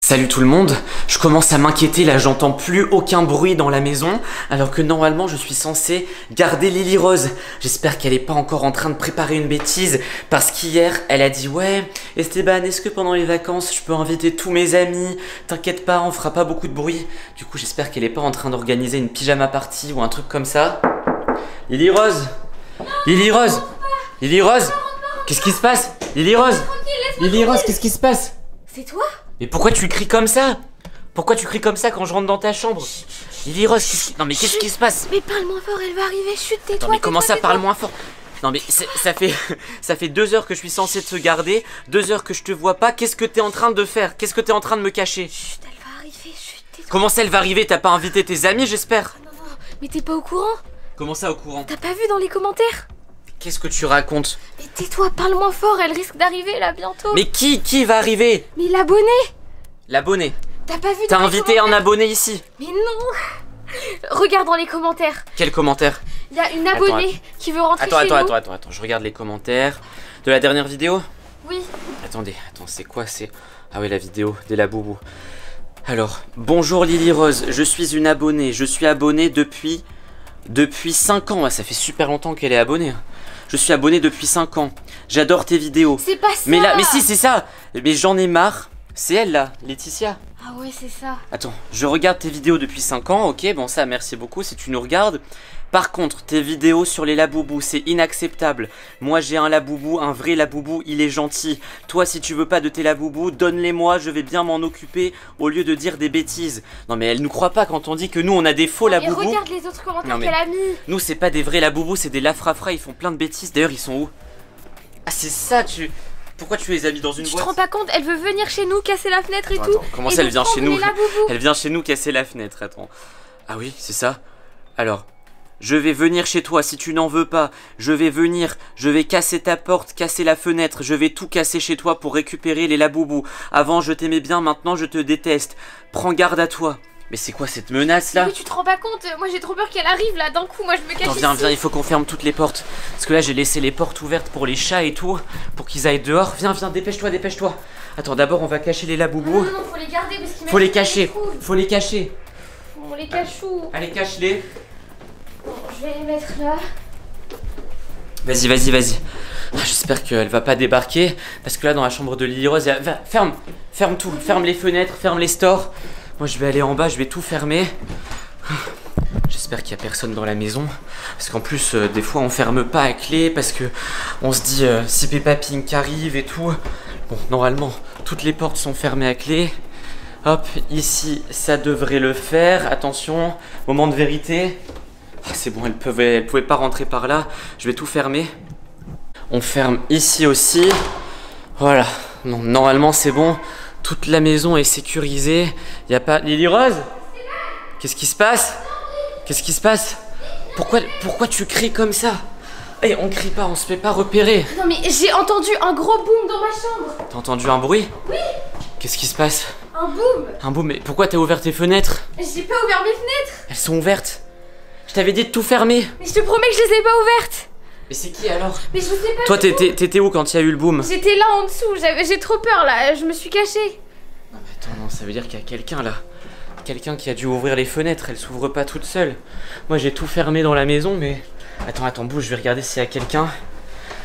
Salut tout le monde, je commence à m'inquiéter là, j'entends plus aucun bruit dans la maison alors que normalement je suis censé garder Lily Rose. J'espère qu'elle est pas encore en train de préparer une bêtise parce qu'hier elle a dit ouais Esteban, est-ce que pendant les vacances je peux inviter tous mes amis? T'inquiète pas, on fera pas beaucoup de bruit. Du coup j'espère qu'elle est pas en train d'organiser une pyjama party ou un truc comme ça. Lily Rose, Lily Rose, Lily Rose, qu'est-ce qui se passe? Lily Rose, Lily Rose, qu'est-ce qui se passe? C'est toi? Mais pourquoi tu cries comme ça? Pourquoi tu cries comme ça quand je rentre dans ta chambre? Lily Rose, non mais qu'est-ce qui se passe? Mais parle moins fort, elle va arriver, chut, tais-toi. Non mais comment ça parle moins fort? Non mais ça fait 2 heures que je suis censé te garder, 2 heures que je te vois pas, qu'est-ce que t'es en train de faire? Qu'est-ce que t'es en train de me cacher? Chut, elle va arriver, chut, tais-toi. Comment ça elle va arriver? T'as pas invité tes amis j'espère? Non, mais t'es pas au courant? Comment ça au courant? T'as pas vu dans les commentaires? Qu'est-ce que tu racontes? Mais tais-toi, parle moins fort, elle risque d'arriver là bientôt. Mais qui va arriver? Mais l'abonné! L'abonné. T'as pas vu? T'as dans les invité un commentaires abonné ici? Mais non! Regarde dans les commentaires. Quel commentaire? Il y a une abonnée qui veut rentrer chez nous. Attends, je regarde les commentaires de la dernière vidéo. Oui. Attends, c'est quoi? Ah oui, la vidéo des Laboubou. Alors, bonjour Lily Rose, je suis une abonnée. Je suis abonnée depuis 5 ans. Ah, ça fait super longtemps qu'elle est abonnée. Je suis abonnée depuis 5 ans. J'adore tes vidéos. C'est pas ça! Mais si, c'est ça. Mais j'en ai marre. C'est elle là, Laetitia. Ah ouais, c'est ça. Attends, je regarde tes vidéos depuis 5 ans. Ok, bon ça, merci beaucoup si tu nous regardes. Par contre, tes vidéos sur les Laboubou, c'est inacceptable. Moi, j'ai un Laboubou, un vrai Laboubou, il est gentil. Toi, si tu veux pas de tes Laboubou, donne-les-moi, je vais bien m'en occuper au lieu de dire des bêtises. Non mais elle nous croit pas quand on dit que nous, on a des faux Et Laboubou. regarde les autres commentaires Non, mais qu'elle a mis. nous, c'est pas des vrais Laboubou, c'est des lafrafra, ils font plein de bêtises. D'ailleurs, ils sont où? Ah, c'est ça, Pourquoi tu les as mis dans une Tu te boîte? rends pas compte, elle veut venir chez nous, casser la fenêtre et tout. Attends, comment et ça, de elle vient chez prendre nous? les Laboubou. Elle vient chez nous casser la fenêtre, attends. Ah oui, c'est ça? Alors, je vais venir chez toi si tu n'en veux pas. Je vais casser ta porte, casser la fenêtre. Je vais tout casser chez toi pour récupérer les Laboubou. Avant, je t'aimais bien, maintenant, je te déteste. Prends garde à toi. Mais c'est quoi cette menace là? Mais tu te rends pas compte, moi j'ai trop peur qu'elle arrive là d'un coup, moi je me cache Attends, ici. viens, il faut qu'on ferme toutes les portes. Parce que là, j'ai laissé les portes ouvertes pour les chats et tout, pour qu'ils aillent dehors. Viens, dépêche-toi. Attends, d'abord, on va cacher les Laboubou. Non, faut les garder parce qu'ils Faut les cacher. On les cache où? Allez, cache-les. Bon, je vais les mettre là. Vas-y. Ah, j'espère qu'elle va pas débarquer. Parce que là, dans la chambre de Lily Rose, ferme tout. Ferme les fenêtres, ferme les stores. Moi, je vais aller en bas, je vais tout fermer. J'espère qu'il y a personne dans la maison. Parce qu'en plus, des fois, on ferme pas à clé. Parce que on se dit, si Peppa Pink arrive et tout. Bon, normalement, toutes les portes sont fermées à clé. Hop, ici, ça devrait le faire. Attention, moment de vérité. Ah, c'est bon, elle pouvait pas rentrer par là. Je vais tout fermer. On ferme ici aussi. Voilà. Non, normalement, c'est bon. Toute la maison est sécurisée. Il y a pas... Lily Rose? Qu'est-ce qui se passe? Pourquoi tu cries comme ça? Eh, on crie pas, on se fait pas repérer. Non mais j'ai entendu un gros boom dans ma chambre. T'as entendu un bruit? Oui. Qu'est-ce qui se passe? Un boom. Un boom, mais pourquoi t'as ouvert tes fenêtres? J'ai pas ouvert mes fenêtres. Elles sont ouvertes. Je t'avais dit de tout fermer. Mais je te promets que je les ai pas ouvertes. Mais c'est qui alors? Mais je sais pas. Toi, t'étais où quand il y a eu le boom? J'étais là en dessous, j'ai trop peur là, je me suis cachée. Non mais attends, non, ça veut dire qu'il y a quelqu'un là. Quelqu'un qui a dû ouvrir les fenêtres, elles s'ouvrent pas toutes seules. Moi j'ai tout fermé dans la maison mais... Attends, bouge, je vais regarder s'il y a quelqu'un.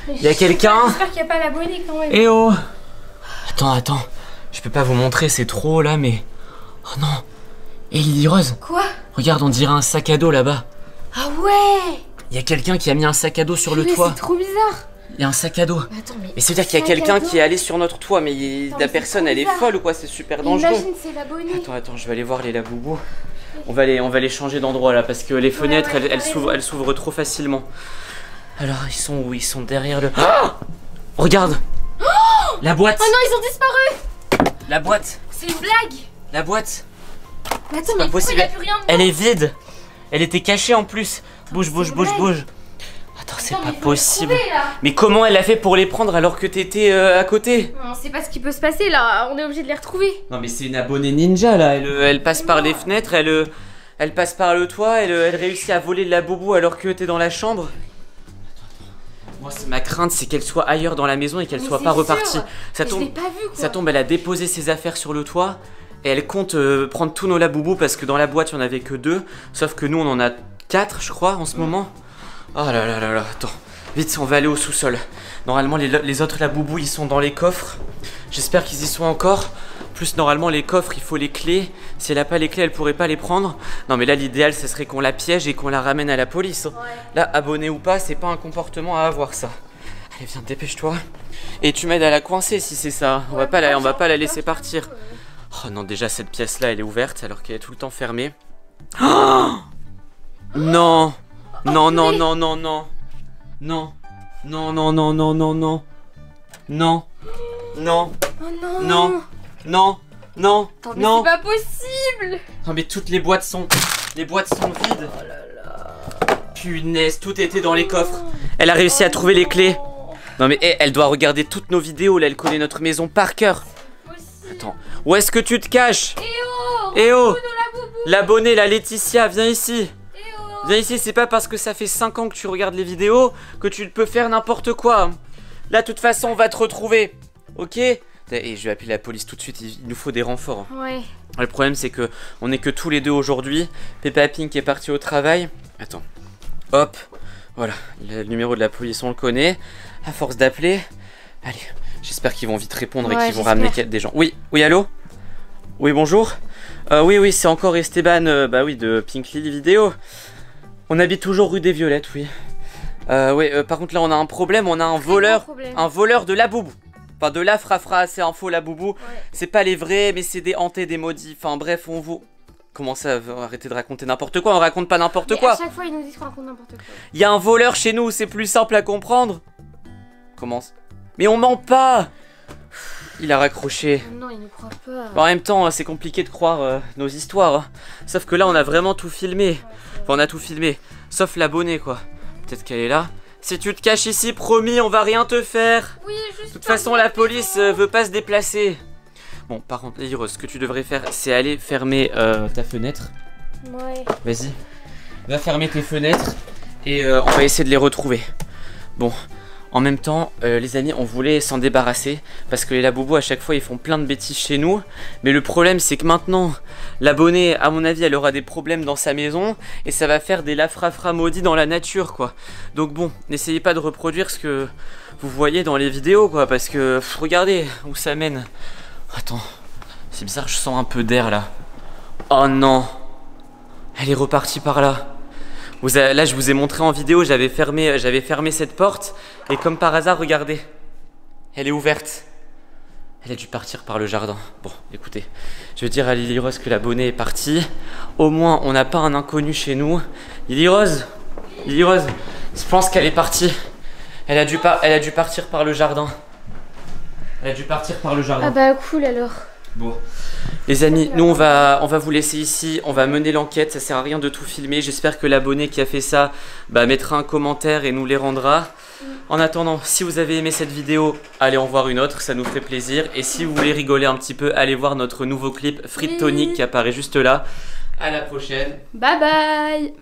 Il y a quelqu'un? J'espère qu'il n'y a pas l'abonné quand même. Eh oh! Attends, je peux pas vous montrer, c'est trop haut là mais... Oh non! Eh Lily Rose! Quoi? Regarde, on dirait un sac à dos là-bas. Ah ouais! Il y a quelqu'un qui a mis un sac à dos sur le toit. C'est trop bizarre. Il y a un sac à dos. Attends, Mais ça veut dire qu'il y a quelqu'un qui est allé sur notre toit, mais la personne elle est folle ou quoi? C'est super dangereux. Imagine, c'est l'abonné. Attends, je vais aller voir les Laboubou. On va les changer d'endroit là parce que les fenêtres elles s'ouvrent trop facilement. Alors ils sont où? Ils sont derrière le... Ah, regarde. La boîte. Oh non, ils ont disparu. La boîte. C'est une blague. La boîte. Mais attends, mais pourquoi il n'y a plus rien dedans? Elle est vide. Elle était cachée en plus. Bouge. Attends, c'est pas possible. Mais comment elle a fait pour les prendre alors que t'étais à côté? On sait pas ce qui peut se passer là, on est obligé de les retrouver. Non mais c'est une abonnée ninja là, elle passe par les fenêtres, elle passe par le toit, elle réussit à voler de la boubou alors que t'es dans la chambre. Moi ma crainte c'est qu'elle soit ailleurs dans la maison et qu'elle soit pas repartie. Ça tombe, elle a déposé ses affaires sur le toit Et elle compte prendre tous nos laboubous parce que dans la boîte, il n'y en avait que 2. Sauf que nous, on en a 4, je crois, en ce moment. Oh là là là là, attends. Vite, on va aller au sous-sol. Normalement, les autres laboubous, ils sont dans les coffres. J'espère qu'ils y sont encore. Plus, normalement, les coffres, il faut les clés. Si elle n'a pas les clés, elle pourrait pas les prendre. Non, mais là, l'idéal, ce serait qu'on la piège et qu'on la ramène à la police. Ouais. Là, abonné ou pas, c'est pas un comportement à avoir, ça. Allez, viens, dépêche-toi. Et tu m'aides à la coincer si c'est ça. On va pas la laisser partir. Oh non, déjà, cette pièce-là, elle est ouverte alors qu'elle est tout le temps fermée. Oh non. Non, non, non, non, non. Non. Non, non, non, non, non, non. Non. Non. Oh non. Non. Non. Non. Attends, mais Non. c'est pas possible. Non, mais toutes les boîtes sont vides. Oh là là. Punaise, tout était dans les coffres. Elle a réussi à trouver les clés. Non mais elle doit regarder toutes nos vidéos là, elle connaît notre maison par cœur. Attends, où est-ce que tu te caches? Eh oh, l'abonné, la Laetitia, viens ici. Viens ici, c'est pas parce que ça fait 5 ans que tu regardes les vidéos que tu peux faire n'importe quoi. Là, de toute façon, on va te retrouver. Ok? Et je vais appeler la police tout de suite, il nous faut des renforts. Ouais. Le problème, c'est que on est que tous les deux aujourd'hui. Peppa Pink est partie au travail. Attends. Hop. Voilà, le numéro de la police, on le connaît. À force d'appeler. Allez, j'espère qu'ils vont vite répondre et qu'ils vont ramener des gens. Oui, oui, allô? Oui, bonjour. Oui, oui, c'est encore Esteban, bah oui, de Pink Lily Vidéo. On habite toujours rue des Violettes, oui. Oui, par contre là on a un problème, on a un voleur de laboubou. Enfin de la frafra, c'est un faux laboubou. Ouais. C'est pas les vrais, mais c'est des hantés, des maudits. Enfin bref, on vous... Comment ça, arrêtez de raconter n'importe quoi, on raconte pas n'importe quoi. À chaque fois ils nous disent qu'on raconte n'importe quoi. Il y a un voleur chez nous, c'est plus simple à comprendre. Commence. Mais on ment pas. Il a raccroché. Non, il ne croit pas. En même temps, c'est compliqué de croire nos histoires. Hein. Sauf que là, on a vraiment tout filmé. Ouais, enfin, on a tout filmé. Sauf l'abonné, quoi. Peut-être qu'elle est là. Si tu te caches ici, promis, on va rien te faire. Oui, juste. De toute façon, la police veut pas se déplacer. Bon, par contre, Lyros, ce que tu devrais faire, c'est aller fermer ta fenêtre. Ouais. Vas-y. Va fermer tes fenêtres et on va essayer de les retrouver. Bon. En même temps, les amis, on voulait s'en débarrasser parce que les laboubous à chaque fois ils font plein de bêtises chez nous. Mais le problème c'est que maintenant, l'abonné, à mon avis, elle aura des problèmes dans sa maison et ça va faire des lafrafras maudits dans la nature quoi. Donc bon, n'essayez pas de reproduire ce que vous voyez dans les vidéos quoi, parce que regardez où ça mène. Attends, c'est bizarre, je sens un peu d'air là. Oh non, elle est repartie par là. Là, je vous ai montré en vidéo, j'avais fermé cette porte. Et comme par hasard, regardez. Elle est ouverte. Elle a dû partir par le jardin. Bon, écoutez. Je vais dire à Lily Rose que l'abonné est parti. Au moins, on n'a pas un inconnu chez nous. Lily Rose, je pense qu'elle est partie. Elle a dû partir par le jardin. Ah bah cool alors. Bon, les amis, nous on va vous laisser ici, on va mener l'enquête, ça sert à rien de tout filmer. J'espère que l'abonné qui a fait ça mettra un commentaire et nous les rendra. En attendant, si vous avez aimé cette vidéo, allez en voir une autre, ça nous ferait plaisir. Et si vous voulez rigoler un petit peu, allez voir notre nouveau clip Frites Toniques qui apparaît juste là. À la prochaine. Bye bye.